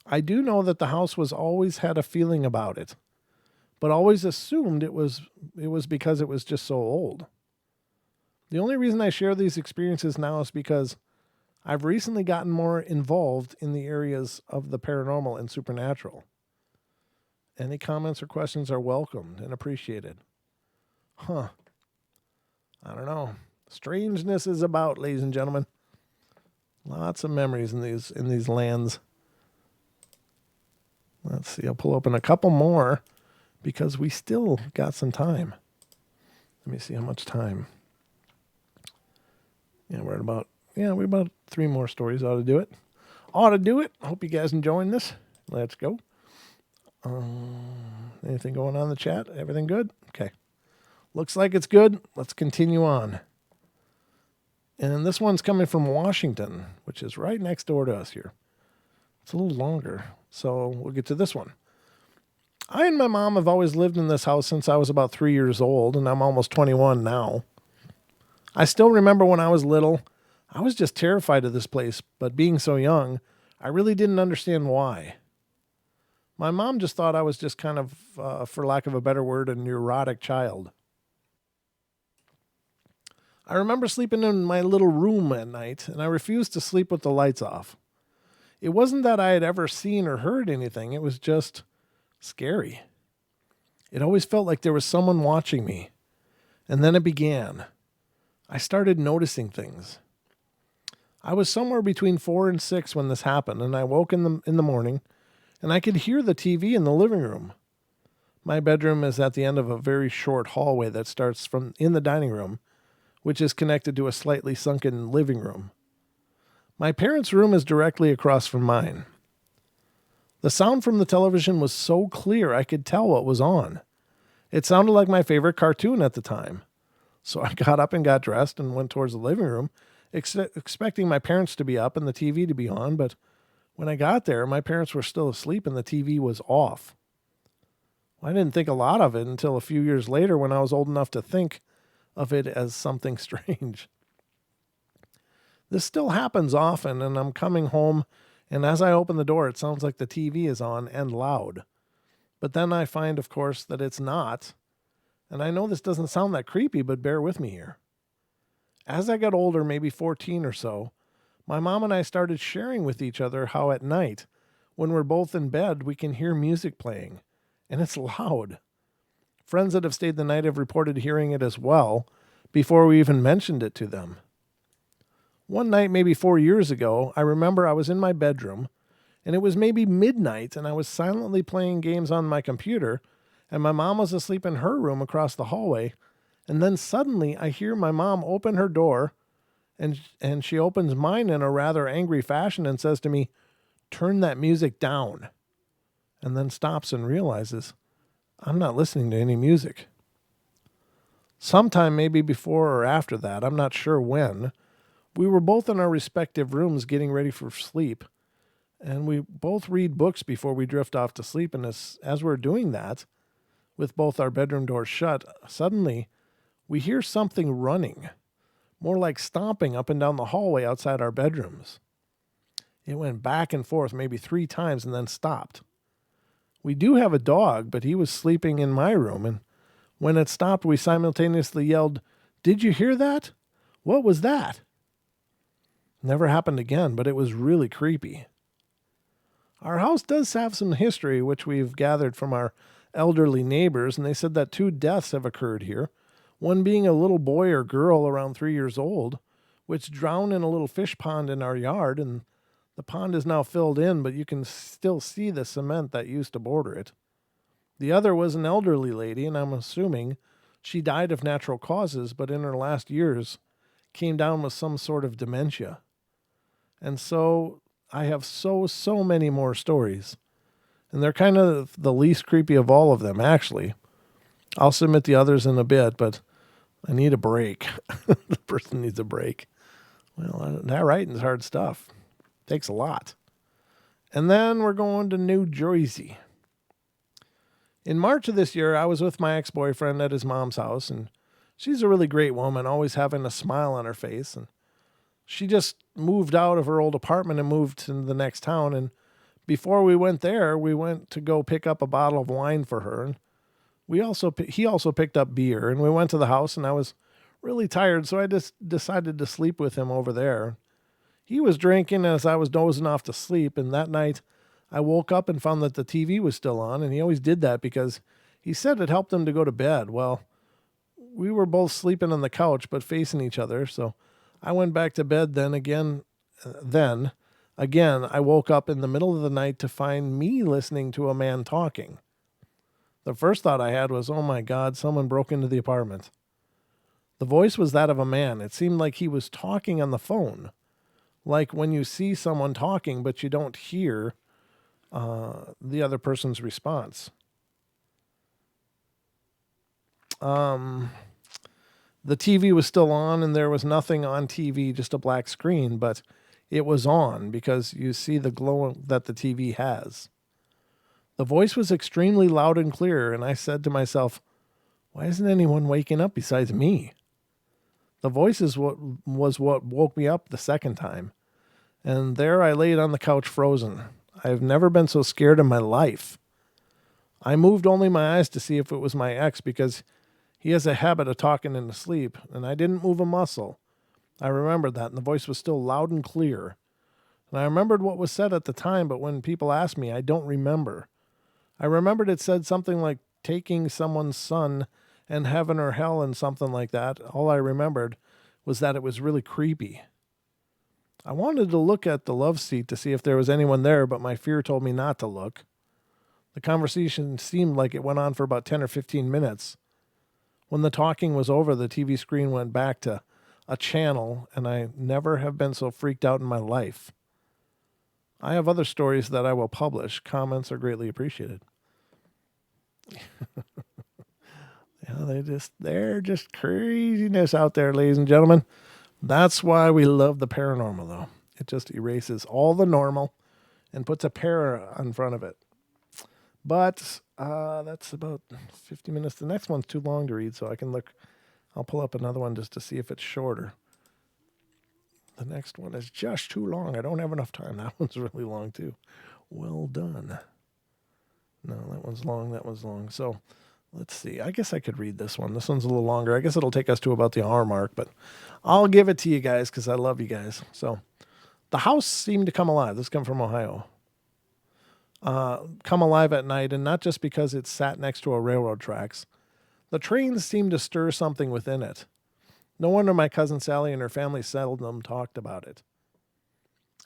I do know that the house was always had a feeling about it, but always assumed it was because it was just so old. The only reason I share these experiences now is because I've recently gotten more involved in the areas of the paranormal and supernatural. Any comments or questions are welcomed and appreciated. I don't know. Strangeness is about, ladies and gentlemen. Lots of memories in these lands. Let's see. I'll pull open a couple more because we still got some time. Let me see how much time. Yeah, we're about 3 more stories. Ought to do it. Hope you guys enjoying this. Let's go. Anything going on in the chat? Everything good? Okay. Looks like it's good. Let's continue on. And this one's coming from Washington, which is right next door to us here. It's a little longer, so we'll get to this one. I and my mom have always lived in this house since I was about 3 years old, and I'm almost 21 now. I still remember when I was little, I was just terrified of this place, but being so young, I really didn't understand why. My mom just thought I was just kind of, for lack of a better word, a neurotic child. I remember sleeping in my little room at night, and I refused to sleep with the lights off. It wasn't that I had ever seen or heard anything, it was just scary. It always felt like there was someone watching me. And then it began. I started noticing things. I was somewhere between 4 and 6 when this happened, and I woke in the morning, and I could hear the TV in the living room. My bedroom is at the end of a very short hallway that starts from in the dining room, which is connected to a slightly sunken living room. My parents' room is directly across from mine. The sound from the television was so clear I could tell what was on. It sounded like my favorite cartoon at the time. So I got up and got dressed and went towards the living room expecting my parents to be up and the TV to be on, but when I got there, my parents were still asleep and the TV was off. I didn't think a lot of it until a few years later when I was old enough to think of it as something strange. This still happens often, and I'm coming home, and as I open the door, it sounds like the TV is on and loud. But then I find, of course, that it's not. And I know this doesn't sound that creepy, but bear with me here. As I got older, maybe 14 or so, my mom and I started sharing with each other how at night, when we're both in bed, we can hear music playing, and it's loud. Friends that have stayed the night have reported hearing it as well before we even mentioned it to them. One night, maybe 4 years ago, I remember I was in my bedroom, and it was maybe midnight, and I was silently playing games on my computer, and my mom was asleep in her room across the hallway, and then suddenly I hear my mom open her door, and she opens mine in a rather angry fashion and says to me, "Turn that music down," and then stops and realizes I'm not listening to any music. Sometime maybe before or after that, I'm not sure when, we were both in our respective rooms getting ready for sleep, and we both read books before we drift off to sleep, and as we're doing that, with both our bedroom doors shut, suddenly we hear something running, more like stomping up and down the hallway outside our bedrooms. It went back and forth maybe 3 times and then stopped. We do have a dog, but he was sleeping in my room, and when it stopped, we simultaneously yelled, "Did you hear that? What was that?" Never happened again, but it was really creepy. Our house does have some history, which we've gathered from our elderly neighbors, and they said that 2 deaths have occurred here, one being a little boy or girl around 3 years old, which drowned in a little fish pond in our yard, and the pond is now filled in, but you can still see the cement that used to border it. The other was an elderly lady, and I'm assuming she died of natural causes, but in her last years came down with some sort of dementia. And so I have so many more stories. And they're kind of the least creepy of all of them, actually. I'll submit the others in a bit, but I need a break. The person needs a break. Well, that writing's hard stuff. Takes a lot. And then we're going to New Jersey. In March of this year, I was with my ex-boyfriend at his mom's house, and she's a really great woman, always having a smile on her face, and she just moved out of her old apartment and moved to the next town, and before we went there, we went to go pick up a bottle of wine for her, and he also picked up beer, and we went to the house, and I was really tired, so I just decided to sleep with him over there. He was drinking as I was dozing off to sleep, and that night I woke up and found that the TV was still on, and he always did that because he said it helped him to go to bed. Well, we were both sleeping on the couch but facing each other, so I went back to bed. Then again, I woke up in the middle of the night to find me listening to a man talking. The first thought I had was, oh my God, someone broke into the apartment. The voice was that of a man. It seemed like he was talking on the phone. Like when you see someone talking, but you don't hear the other person's response. The TV was still on, and there was nothing on TV, just a black screen, but it was on because you see the glow that the TV has. The voice was extremely loud and clear, and I said to myself, why isn't anyone waking up besides me? The voice was what woke me up the second time. And there I laid on the couch frozen. I've never been so scared in my life. I moved only my eyes to see if it was my ex because he has a habit of talking in his sleep, and I didn't move a muscle. I remembered that, and the voice was still loud and clear. And I remembered what was said at the time, but when people ask me, I don't remember. I remembered it said something like taking someone's son and heaven or hell and something like that. All I remembered was that it was really creepy. I wanted to look at the love seat to see if there was anyone there, but my fear told me not to look. The conversation seemed like it went on for about 10 or 15 minutes. When the talking was over, the TV screen went back to a channel, and I never have been so freaked out in my life. I have other stories that I will publish. Comments are greatly appreciated. Yeah, they're just craziness out there, ladies and gentlemen. That's why we love the paranormal, though. It just erases all the normal and puts a para in front of it. But that's about 50 minutes. The next one's too long to read, so I can look. I'll pull up another one just to see if it's shorter. The next one is just too long. I don't have enough time. That one's really long, too. Well done. No, that one's long. That one's long. So let's see. I guess I could read this one. This one's a little longer. I guess it'll take us to about the hour mark, but I'll give it to you guys because I love you guys. So the house seemed to come alive. This comes from Ohio. Come alive at night, and not just because it sat next to a railroad tracks. The trains seemed to stir something within it. No wonder my cousin Sally and her family seldom talked about it.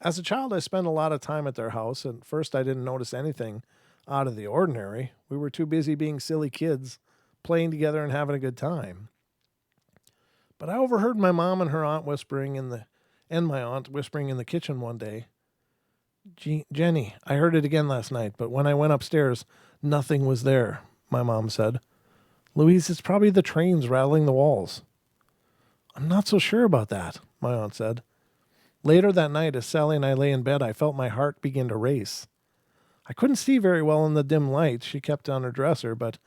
As a child, I spent a lot of time at their house. At first, I didn't notice anything out of the ordinary. We were too busy being silly kids, playing together and having a good time. But I overheard my mom and her aunt my aunt whispering in the kitchen one day. Jenny, I heard it again last night, but when I went upstairs, nothing was there, my mom said. Louise, it's probably the trains rattling the walls. I'm not so sure about that, my aunt said. Later that night, as Sally and I lay in bed, I felt my heart begin to race. I couldn't see very well in the dim light she kept on her dresser, but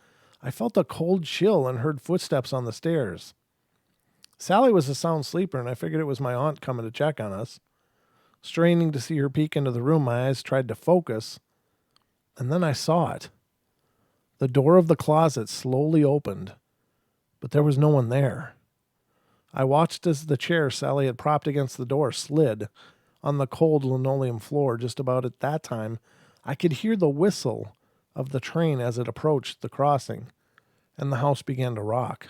I felt a cold chill and heard footsteps on the stairs. Sally was a sound sleeper, and I figured it was my aunt coming to check on us. Straining to see her peek into the room, my eyes tried to focus, and then I saw it. The door of the closet slowly opened, but there was no one there. I watched as the chair Sally had propped against the door slid on the cold linoleum floor. Just about at that time, I could hear the whistle of the train as it approached the crossing, and the house began to rock.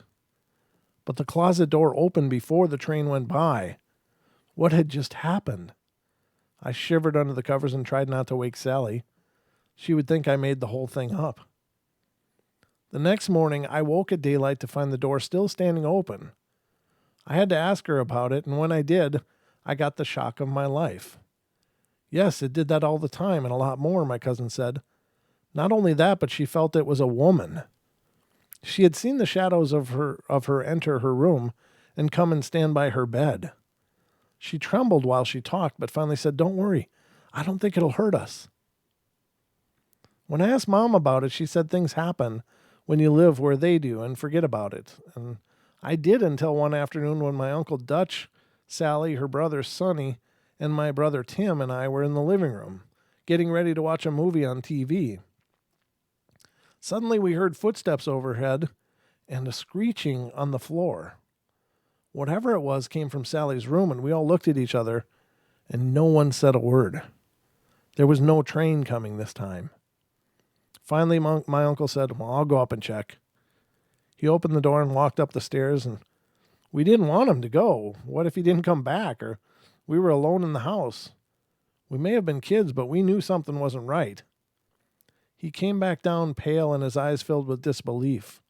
But the closet door opened before the train went by. What had just happened? I shivered under the covers and tried not to wake Sally. She would think I made the whole thing up. The next morning, I woke at daylight to find the door still standing open. I had to ask her about it, and when I did, I got the shock of my life. Yes, it did that all the time, and a lot more, my cousin said. Not only that, but she felt it was a woman. She had seen the shadows of her enter her room and come and stand by her bed. She trembled while she talked, but finally said, "Don't worry, I don't think it'll hurt us." When I asked Mom about it, she said things happen when you live where they do and forget about it. And I did until one afternoon when my Uncle Dutch, Sally, her brother Sonny, and my brother Tim and I were in the living room, getting ready to watch a movie on TV. Suddenly we heard footsteps overhead and a screeching on the floor. Whatever it was came from Sally's room, and we all looked at each other, and no one said a word. There was no train coming this time. Finally, my uncle said, "Well, I'll go up and check." He opened the door and walked up the stairs, and we didn't want him to go. What if he didn't come back, or we were alone in the house? We may have been kids, but we knew something wasn't right. He came back down pale and his eyes filled with disbelief.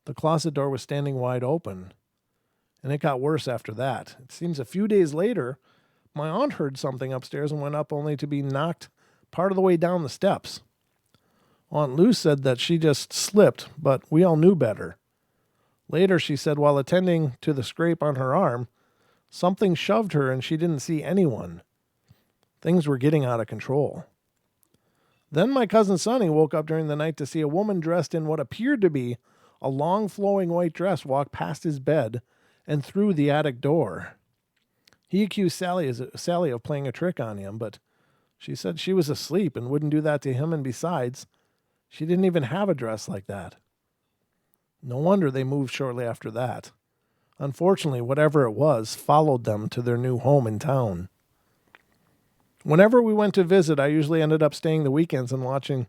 The closet door was standing wide open, and it got worse after that. It seems a few days later, my aunt heard something upstairs and went up only to be knocked part of the way down the steps. Aunt Lou said that she just slipped, but we all knew better. Later, she said while attending to the scrape on her arm, something shoved her and she didn't see anyone. Things were getting out of control. Then my cousin Sonny woke up during the night to see a woman dressed in what appeared to be a long flowing white dress walk past his bed and through the attic door. He accused Sally of playing a trick on him, but she said she was asleep and wouldn't do that to him, and besides, she didn't even have a dress like that. No wonder they moved shortly after that. Unfortunately, whatever it was followed them to their new home in town. Whenever we went to visit, I usually ended up staying the weekends and watching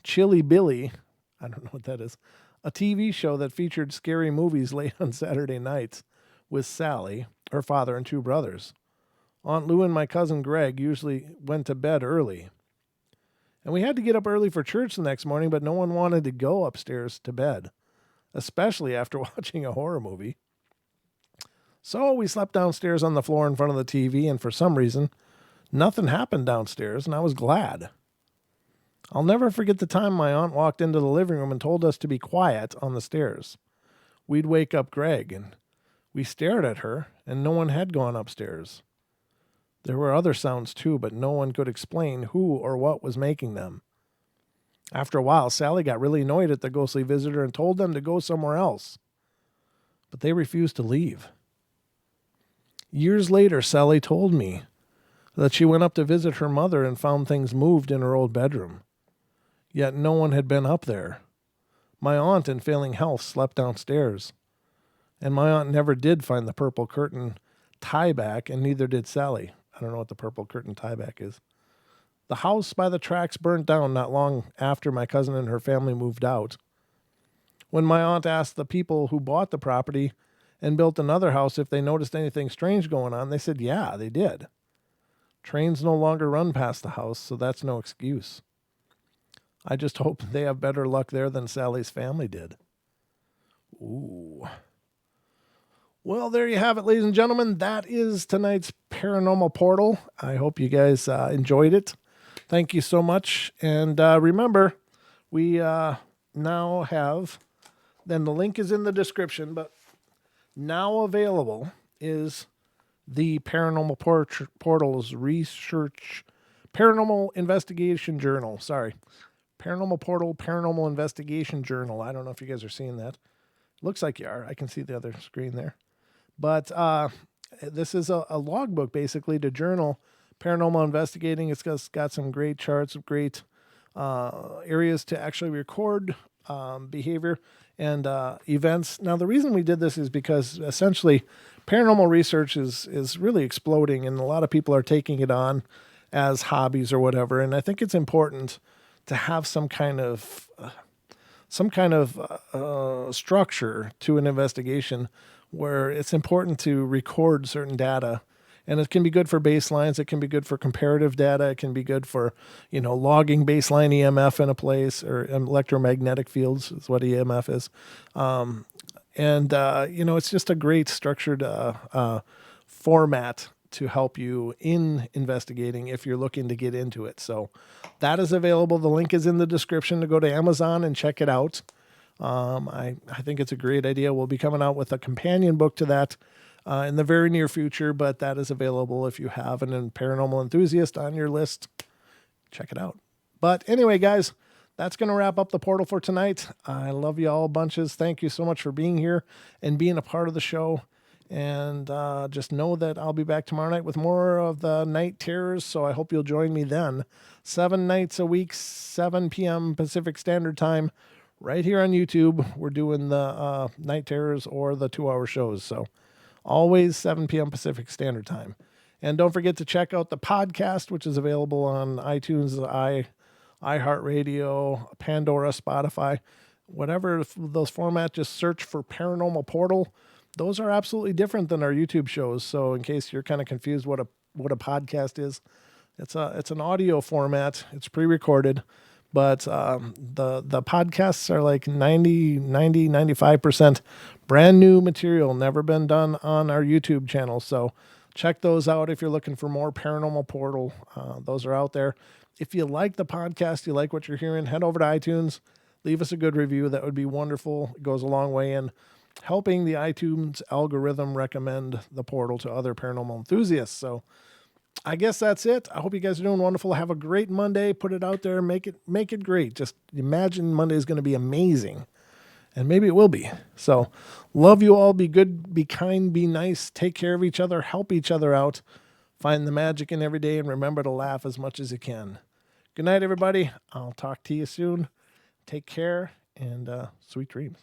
Chilly Billy, I don't know what that is, a TV show that featured scary movies late on Saturday nights with Sally, her father, and two brothers. Aunt Lou and my cousin Greg usually went to bed early. And we had to get up early for church the next morning, but no one wanted to go upstairs to bed, especially after watching a horror movie. So we slept downstairs on the floor in front of the TV, and for some reason, nothing happened downstairs, and I was glad. I'll never forget the time my aunt walked into the living room and told us to be quiet on the stairs. We'd wake up Greg, and We stared at her, and no one had gone upstairs. There were other sounds too, but no one could explain who or what was making them. After a while, Sally got really annoyed at the ghostly visitor and told them to go somewhere else. But they refused to leave. Years later, Sally told me that she went up to visit her mother and found things moved in her old bedroom. Yet no one had been up there. My aunt, in failing health, slept downstairs. And my aunt never did find the purple curtain tie back, and neither did Sally. I don't know what the purple curtain tie back is. The house by the tracks burnt down not long after my cousin and her family moved out. When my aunt asked the people who bought the property and built another house if they noticed anything strange going on, they said, yeah, they did. Trains no longer run past the house, so that's no excuse. I just hope they have better luck there than Sally's family did. Ooh. Well, there you have it, ladies and gentlemen. That is tonight's Paranormal Portal. I hope you guys enjoyed it. Thank you so much. And remember, we now have, then the link is in the description, but now available is the Paranormal Portal's research, Paranormal Investigation Journal. Sorry. Paranormal Portal, Paranormal Investigation Journal. I don't know if you guys are seeing that. Looks like you are. I can see the other screen there. But this is a logbook, basically, to journal paranormal investigating. It's got some great charts, great areas to actually record behavior and events. Now, the reason we did this is because, essentially, paranormal research is really exploding, and a lot of people are taking it on as hobbies or whatever. And I think it's important to have some kind of structure to an investigation where it's important to record certain data. And it can be good for baselines. It can be good for comparative data. It can be good for, logging baseline EMF in a place, or electromagnetic fields is what EMF is. It's just a great structured format to help you in investigating if you're looking to get into it. So that is available. The link is in the description to go to Amazon and check it out. I think it's a great idea. We'll be coming out with a companion book to that in the very near future, but that is available if you have an paranormal enthusiast on your list. Check it out. But anyway, guys, that's going to wrap up the portal for tonight. I love you all bunches. Thank you so much for being here and being a part of the show. And just know that I'll be back tomorrow night with more of the night terrors. So I hope you'll join me then. 7 nights a week, 7 p.m. Pacific Standard Time, right here on YouTube. We're doing the night terrors or the 2-hour shows. So always 7 p.m. Pacific Standard Time. And don't forget to check out the podcast, which is available on iTunes, iHeartRadio, Pandora, Spotify, whatever those formats. Just search for Paranormal Portal. Those are absolutely different than our YouTube shows. So in case you're kind of confused what a podcast is, it's an audio format. It's pre-recorded, but the podcasts are like 95% brand new material, never been done on our YouTube channel. So check those out if you're looking for more Paranormal Portal. Those are out there. If you like the podcast, you like what you're hearing, head over to iTunes, leave us a good review. That would be wonderful. It goes a long way in helping the iTunes algorithm recommend the portal to other paranormal enthusiasts. So I guess that's it. I hope you guys are doing wonderful. Have a great Monday. Put it out there. Make it great. Just imagine Monday is going to be amazing. And maybe it will be. So love you all. Be good, be kind, be nice. Take care of each other. Help each other out. Find the magic in every day, and remember to laugh as much as you can. Good night, everybody. I'll talk to you soon. Take care, and sweet dreams.